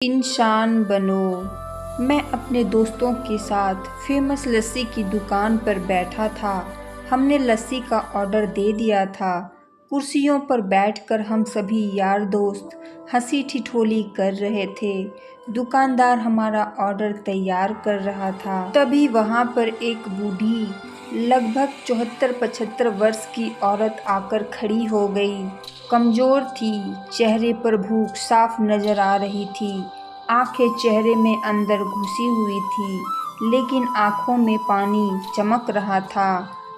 इंसान बनो। मैं अपने दोस्तों के साथ फेमस लस्सी की दुकान पर बैठा था। हमने लस्सी का ऑर्डर दे दिया था। कुर्सियों पर बैठकर हम सभी यार दोस्त हंसी ठिठोली कर रहे थे। दुकानदार हमारा ऑर्डर तैयार कर रहा था। तभी वहाँ पर एक बूढ़ी लगभग 74-75 वर्ष की औरत आकर खड़ी हो गई। कमज़ोर थी, चेहरे पर भूख साफ नज़र आ रही थी। आंखें चेहरे में अंदर घुसी हुई थी, लेकिन आंखों में पानी चमक रहा था।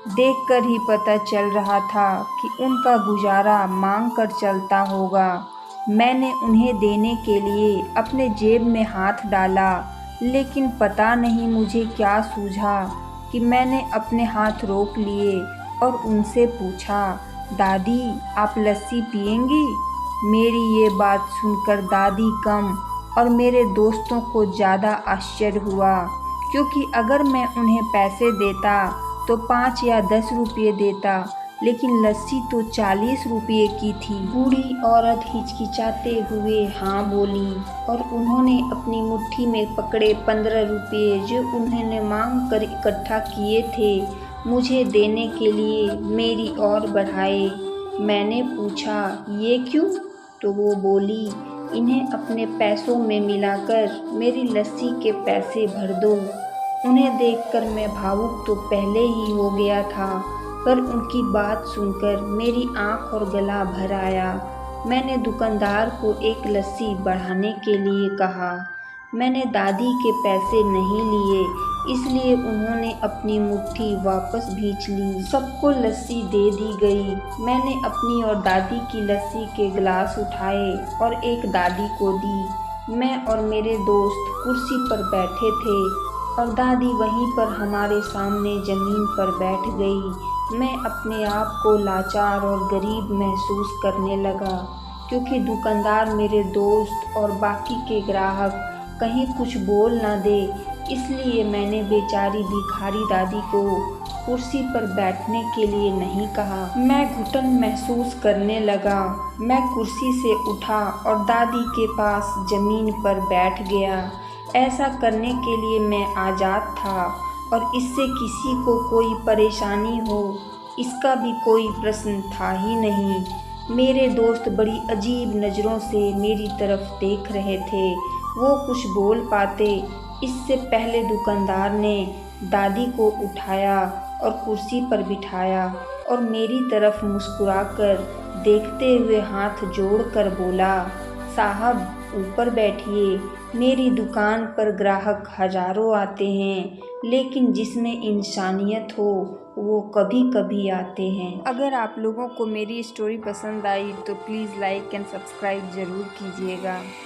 देखकर ही पता चल रहा था कि उनका गुजारा मांग कर चलता होगा। मैंने उन्हें देने के लिए अपने जेब में हाथ डाला, लेकिन पता नहीं मुझे क्या सूझा कि मैंने अपने हाथ रोक लिए और उनसे पूछा, दादी आप लस्सी पिएंगी? मेरी ये बात सुनकर दादी कम और मेरे दोस्तों को ज़्यादा आश्चर्य हुआ, क्योंकि अगर मैं उन्हें पैसे देता तो 5 या 10 रुपये देता, लेकिन लस्सी तो 40 रुपये की थी। बूढ़ी औरत हिचकिचाते हुए हाँ बोली और उन्होंने अपनी मुट्ठी में पकड़े 15 रुपये जो उन्होंने मांग कर इकट्ठा किए थे, मुझे देने के लिए मेरी ओर बढ़ाए। मैंने पूछा, ये क्यों? तो वो बोली, इन्हें अपने पैसों में मिलाकर मेरी लस्सी के पैसे भर दो। उन्हें देखकर मैं भावुक तो पहले ही हो गया था, पर उनकी बात सुनकर मेरी आंख और गला भर आया। मैंने दुकानदार को एक लस्सी बढ़ाने के लिए कहा। मैंने दादी के पैसे नहीं लिए, इसलिए उन्होंने अपनी मुट्ठी वापस खींच ली। सबको लस्सी दे दी गई। मैंने अपनी और दादी की लस्सी के गिलास उठाए और एक दादी को दी। मैं और मेरे दोस्त कुर्सी पर बैठे थे और दादी वहीं पर हमारे सामने ज़मीन पर बैठ गई। मैं अपने आप को लाचार और गरीब महसूस करने लगा, क्योंकि दुकानदार मेरे दोस्त और बाकी के ग्राहक कहीं कुछ बोल न दे, इसलिए मैंने बेचारी भिखारी दादी को कुर्सी पर बैठने के लिए नहीं कहा। मैं घुटन महसूस करने लगा। मैं कुर्सी से उठा और दादी के पास ज़मीन पर बैठ गया। ऐसा करने के लिए मैं आज़ाद था और इससे किसी को कोई परेशानी हो, इसका भी कोई प्रश्न था ही नहीं। मेरे दोस्त बड़ी अजीब नज़रों से मेरी तरफ देख रहे थे। वो कुछ बोल पाते इससे पहले दुकानदार ने दादी को उठाया और कुर्सी पर बिठाया और मेरी तरफ मुस्कुराकर देखते हुए हाथ जोड़कर बोला, साहब ऊपर बैठिए। मेरी दुकान पर ग्राहक हज़ारों आते हैं, लेकिन जिसमें इंसानियत हो वो कभी कभी आते हैं। अगर आप लोगों को मेरी स्टोरी पसंद आई तो प्लीज़ लाइक एंड सब्सक्राइब ज़रूर कीजिएगा।